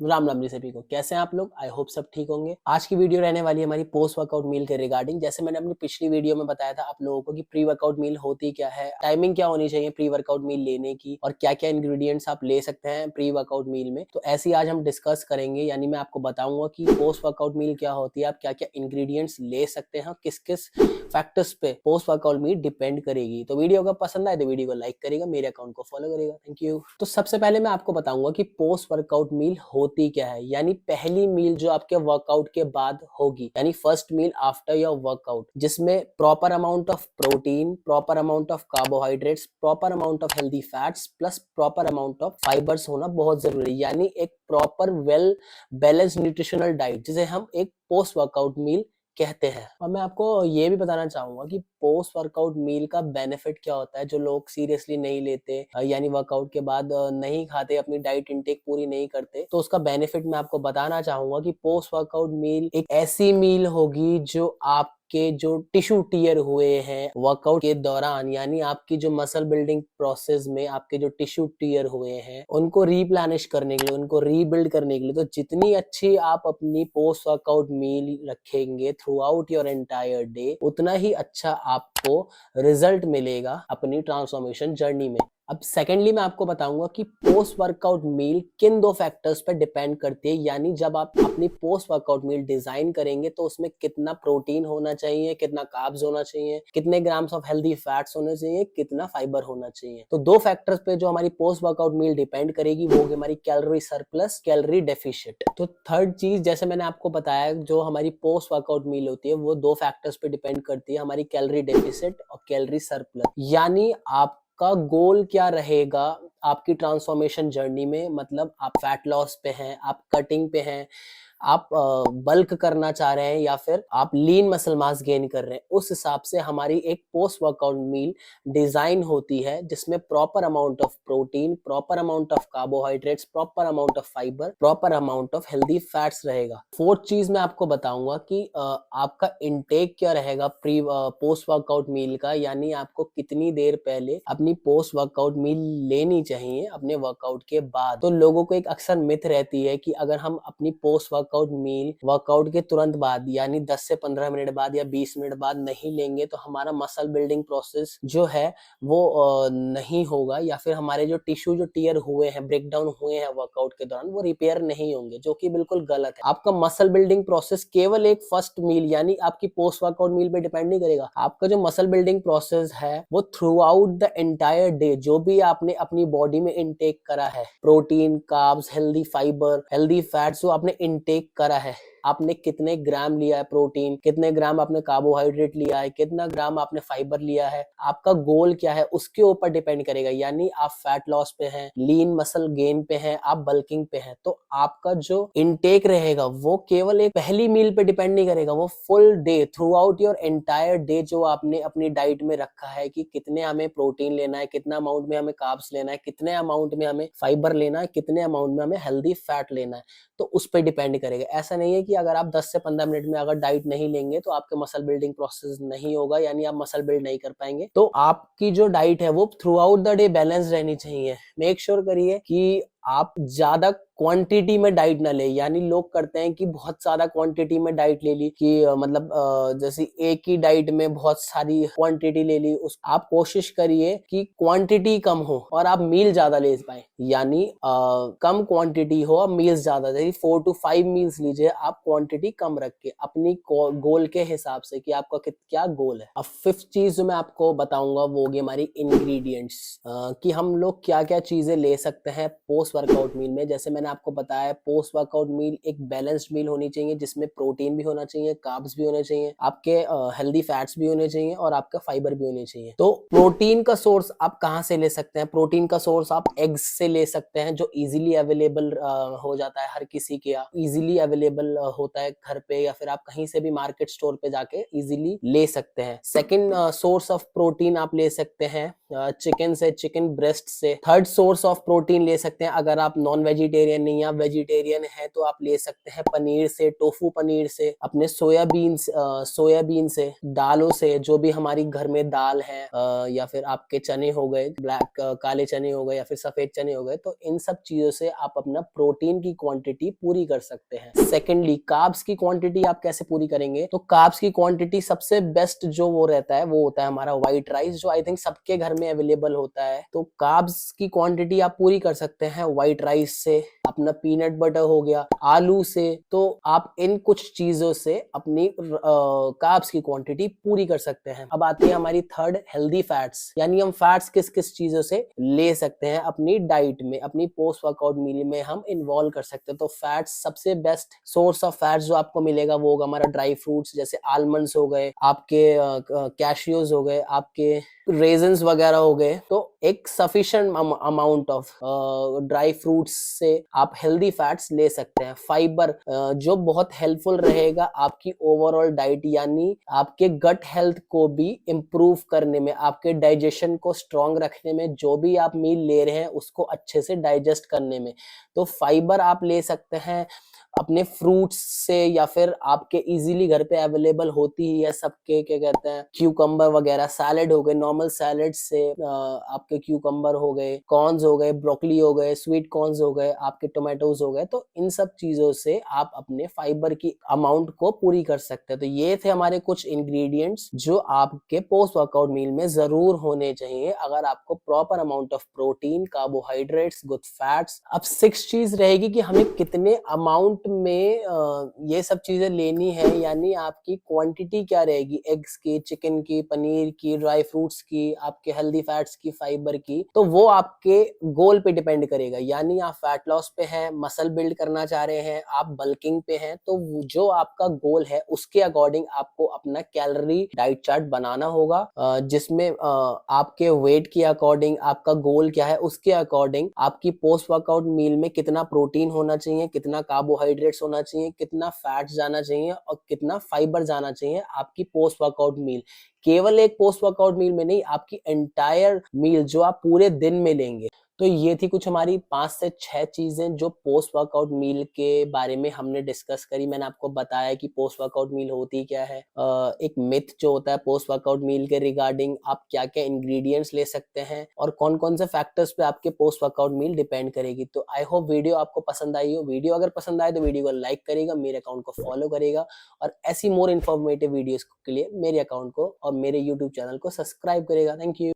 राम राम जी सभी को। कैसे हैं आप लोग? आई होप सब ठीक होंगे। आज की वीडियो रहने वाली है हमारी पोस्ट वर्कआउट मील के रिगार्डिंग। जैसे मैंने अपनी पिछली वीडियो में बताया था आप लोगों को कि प्री वर्कआउट मील होती क्या है, टाइमिंग क्या होनी चाहिए प्री वर्कआउट मील लेने की, और क्या क्या इंग्रेडिएंट्स आप ले सकते हैं प्री वर्कआउट मील में। तो ऐसे ही आज हम डिस्कस करेंगे, यानी मैं आपको बताऊंगा कि पोस्ट वर्कआउट मील क्या होती है, आप क्या क्या इंग्रेडिएंट्स ले सकते हैं, किस किस फैक्टर्स पे पोस्ट वर्कआउट मील डिपेंड करेगी। तो वीडियो अगर पसंद आए तो वीडियो को लाइक करेगा, मेरे अकाउंट को फॉलो करेगा। Thank you. तो सबसे पहले मैं आपको बताऊंगा कि पोस्ट वर्कआउट मील होती क्या है, यानी पहली मील जो आपके वर्कआउट के बाद होगी, यानी first meal after your workout, जिसमें proper amount of protein, proper amount of carbohydrates, proper amount of healthy fats plus proper amount of fibres होना बहुत जरूरी है। यानी एक proper well balanced nutritional diet, जिसे हम एक पोस्ट वर्कआउट मील कहते हैं। और मैं आपको ये भी बताना चाहूंगा कि पोस्ट वर्कआउट मील का बेनिफिट क्या होता है, जो लोग सीरियसली नहीं लेते, यानी वर्कआउट के बाद नहीं खाते, अपनी डाइट इंटेक पूरी नहीं करते, तो उसका बेनिफिट मैं आपको बताना चाहूंगा कि पोस्ट वर्कआउट मील एक ऐसी मील होगी जो आप के जो टिश्यू टीयर हुए हैं वर्कआउट के दौरान, यानी आपकी जो मसल बिल्डिंग प्रोसेस में आपके जो टिश्यू टीयर हुए हैं उनको रीप्लेनिश करने के लिए, उनको रीबिल्ड करने के लिए, तो जितनी अच्छी आप अपनी पोस्ट वर्कआउट मील रखेंगे through out your entire day, उतना ही अच्छा आपको रिजल्ट मिलेगा अपनी ट्रांसफॉर्मेशन जर्नी में। अब सेकेंडली मैं आपको बताऊंगा कि पोस्ट वर्कआउट मील किन दो फैक्टर्स पर डिपेंड करती है, यानी जब आप अपनी पोस्ट वर्कआउट मील डिजाइन करेंगे तो उसमें कितना प्रोटीन होना चाहिए, कितना कार्ब्स होना चाहिए, कितने ग्राम्स ऑफ हेल्दी फैट्स होने चाहिए, कितना फाइबर होना चाहिए। तो दो फैक्टर्स पे जो हमारी पोस्ट वर्कआउट मील डिपेंड करेगी वो होगी हमारी कैलोरी सरप्लस, कैलोरी डेफिशिएंट। तो थर्ड चीज, जैसे मैंने आपको बताया, जो हमारी पोस्ट वर्कआउट मील होती है वो दो फैक्टर्स पे डिपेंड करती है, हमारी कैलोरी डेफिसिट और कैलोरी सरप्लस। यानी आप का गोल क्या रहेगा आपकी ट्रांसफॉर्मेशन जर्नी में, मतलब आप फैट लॉस पे हैं, आप कटिंग पे हैं, आप बल्क करना चाह रहे हैं, या फिर आप लीन मसल मास गेन कर रहे हैं, उस हिसाब से हमारी एक पोस्ट वर्कआउट मील डिजाइन होती है, जिसमें proper amount of protein, proper amount of carbohydrates, proper amount of fibre, proper amount of healthy fats रहेगा। फोर्थ चीज मैं आपको बताऊंगा कि आपका इनटेक क्या रहेगा प्री पोस्ट वर्कआउट मील का, यानी आपको कितनी देर पहले अपनी पोस्ट वर्कआउट मील लेनी चाहिए अपने वर्कआउट के बाद। तो लोगों को एक अक्सर मिथ रहती है कि अगर हम अपनी पोस्ट वर्कआउट मील वर्कआउट के तुरंत बाद, यानी 10 से 15 मिनट बाद या 20 मिनट बाद नहीं लेंगे तो हमारा मसल बिल्डिंग प्रोसेस जो है वो नहीं होगा, या फिर हमारे जो टिश्यू जो टीयर हुए हैं, ब्रेक डाउन हुए हैं वर्कआउट के दौरान, वो रिपेयर नहीं होंगे, जो कि बिल्कुल गलत है। आपका मसल बिल्डिंग प्रोसेस केवल एक फर्स्ट मील यानी आपकी पोस्ट वर्कआउट मील पे डिपेंड नहीं करेगा। आपका जो मसल बिल्डिंग प्रोसेस है वो through out the entire day, जो भी आपने अपनी बॉडी में इनटेक करा है, protein, carbs, healthy fibre, healthy fats, जो आपने इनटेक करा है, आपने कितने ग्राम लिया है प्रोटीन, कितने ग्राम आपने कार्बोहाइड्रेट लिया है, कितना ग्राम आपने फाइबर लिया है, आपका गोल क्या है, उसके ऊपर डिपेंड करेगा। यानी आप फैट लॉस पे हैं, लीन मसल गेन पे हैं, आप बल्किंग पे हैं, तो आपका जो इनटेक रहेगा वो केवल एक पहली मील पे डिपेंड नहीं करेगा, वो full day, through out your entire day जो आपने अपनी डाइट में रखा है कि कितने हमें प्रोटीन लेना है, कितना अमाउंट में हमें कार्ब्स लेना है, कितने अमाउंट में हमें फाइबर लेना है, कितने अमाउंट में हमें हेल्दी फैट लेना है, तो उस पर डिपेंड करेगा। ऐसा नहीं है कि अगर आप 10 से 15 मिनट में अगर डाइट नहीं लेंगे तो आपके मसल बिल्डिंग प्रोसेस नहीं होगा, यानी आप मसल बिल्ड नहीं कर पाएंगे। तो आपकी जो डाइट है वो through out the day balance रहनी चाहिए। मेक श्योर करिए कि आप ज्यादा क्वांटिटी में डाइट ना ले, यानी लोग करते हैं कि बहुत ज्यादा क्वांटिटी में डाइट ले ली कि मतलब जैसे एक ही डाइट में बहुत सारी क्वांटिटी ले ली। आप कोशिश करिए कि क्वांटिटी कम हो और आप मील ज्यादा ले पाए, यानी कम क्वांटिटी हो और मील्स ज्यादा, जैसे 4 to 5 मील्स लीजिए आप, क्वांटिटी कम रख के अपनी गोल के हिसाब से कि आपका क्या गोल है। अब फिफ्थ चीज जो मैं आपको बताऊंगा वो होगी हमारी इंग्रेडिएंट्स, कि हम लोग क्या क्या चीजें ले सकते हैं पोस्ट वर्कआउट मील में। जैसे मैंने आपको बताया, पोस्ट वर्कआउट मील एक बैलेंस्ड मील होनी चाहिए, जिसमें प्रोटीन भी होना चाहिए, कार्ब्स भी होने चाहिए, आपके हेल्दी फैट्स भी होने चाहिए और आपका फाइबर भी होने चाहिए। तो प्रोटीन का सोर्स आप कहाँ से ले सकते हैं? प्रोटीन का सोर्स आप एग्स से ले सकते हैं, जो इजीली अवेलेबल हो जाता है, हर किसी के यहाँ इजीली अवेलेबल होता है घर पे, या फिर आप कहीं से भी मार्केट स्टोर पे जाके इजीली ले सकते हैं। सेकेंड सोर्स ऑफ प्रोटीन आप ले सकते हैं चिकन से, चिकन ब्रेस्ट से। थर्ड सोर्स ऑफ प्रोटीन ले सकते हैं अगर आप नॉन वेजिटेरियन नहीं, आप वेजिटेरियन हैं तो आप ले सकते हैं पनीर से, टोफू पनीर से, अपने सोयाबीन से, दालों से, जो भी हमारी घर में दाल है, या फिर आपके चने हो गए, काले चने हो गए या फिर सफेद चने हो गए, तो इन सब चीजों से आप अपना प्रोटीन की क्वांटिटी पूरी कर सकते हैं। सेकेंडली, कार्ब्स की क्वांटिटी आप कैसे पूरी करेंगे? तो कार्ब्स की क्वांटिटी सबसे बेस्ट जो वो रहता है वो होता है हमारा व्हाइट राइस, जो आई थिंक सबके घर में अवेलेबल होता है। तो कार्ब्स की क्वांटिटी आप पूरी कर सकते हैं व्हाइट राइस से, अपना पीनट बटर हो गया, आलू से। तो आप इन कुछ चीजों से अपनी कार्ब्स की क्वांटिटी पूरी कर सकते हैं। अब आती है हमारी थर्ड, हेल्दी फैट्स, यानी हम फैट्स किस किस चीजों से ले सकते हैं अपनी डाइट में, अपनी पोस्ट वर्कआउट मील में हम इन्वॉल्व कर सकते हैं। तो फैट्स, सबसे बेस्ट सोर्स ऑफ फैट्स जो आपको मिलेगा वो होगा हमारा ड्राई फ्रूट्स, जैसे आलमंड्स हो गए, आपके कैशियोज हो गए, आपके रेजन्स वगैरह हो गए। तो एक sufficient amount of dry fruits से आप हेल्दी फैट्स ले सकते हैं। फाइबर जो बहुत हेल्पफुल रहेगा आपकी ओवरऑल डाइट, यानी आपके गट हेल्थ को भी इम्प्रूव करने में, आपके डाइजेशन को स्ट्रॉन्ग रखने में, जो भी आप मील ले रहे हैं उसको अच्छे से डाइजेस्ट करने में। तो फाइबर आप ले सकते हैं अपने फ्रूट्स से, या फिर आपके इजीली घर पे अवेलेबल होती ही है सबके, क्या कहते हैं, क्यूकम्बर वगैरह, सैलेड हो गए, नॉर्मल सैलेड से आपके क्यूकम्बर हो गए, कॉर्न्स हो गए, ब्रोकली हो गए, स्वीट कॉर्न्स हो गए, आपके टोमेटोज हो गए। तो इन सब चीजों से आप अपने फाइबर की अमाउंट को पूरी कर सकते हैं। तो ये थे हमारे कुछ इंग्रेडिएंट्स जो आपके पोस्ट वर्कआउट मील में जरूर होने चाहिए अगर आपको proper amount of protein, carbohydrates, good fats. अब 6 चीज रहेगी कि हमें कितने अमाउंट में ये सब चीजें लेनी है, यानी आपकी क्वांटिटी क्या रहेगी, एग्स की, चिकन की, पनीर की, ड्राई फ्रूट्स की, आपके हेल्दी फैट्स की, फाइबर की। तो वो आपके गोल पे डिपेंड करेगा, यानी आप फैट लॉस पे हैं, मसल बिल्ड करना चाह रहे हैं, आप बल्किंग पे हैं, तो जो आपका गोल है उसके अकॉर्डिंग आपको अपना कैलोरी डाइट चार्ट बनाना होगा, जिसमें आपके वेट के अकॉर्डिंग, आपका गोल क्या है उसके अकॉर्डिंग आपकी पोस्ट वर्कआउट मील में कितना प्रोटीन होना चाहिए, कितना कार्बोहाइड्रेट्स होना चाहिए, कितना फैट्स जाना चाहिए और कितना फाइबर जाना चाहिए आपकी पोस्ट वर्कआउट मील। केवल एक पोस्ट वर्कआउट मील में नहीं, आपकी एंटायर मील जो आप पूरे दिन में लेंगे। तो ये थी कुछ हमारी 5 से 6 चीजें जो पोस्ट वर्कआउट मील के बारे में हमने डिस्कस करी। मैंने आपको बताया कि पोस्ट वर्कआउट मील होती क्या है, एक मिथ जो होता है पोस्ट वर्कआउट मील के रिगार्डिंग, आप क्या क्या इंग्रेडिएंट्स ले सकते हैं और कौन कौन से फैक्टर्स पे आपके पोस्ट वर्कआउट मील डिपेंड करेगी। तो आई होप वीडियो आपको पसंद आई हो। वीडियो अगर पसंद आए तो वीडियो को लाइक करेगा, मेरे अकाउंट को फॉलो करेगा और ऐसी मोर इन्फॉर्मेटिव वीडियोस के लिए मेरे अकाउंट को और मेरे यूट्यूब चैनल को सब्सक्राइब करेगा। Thank you.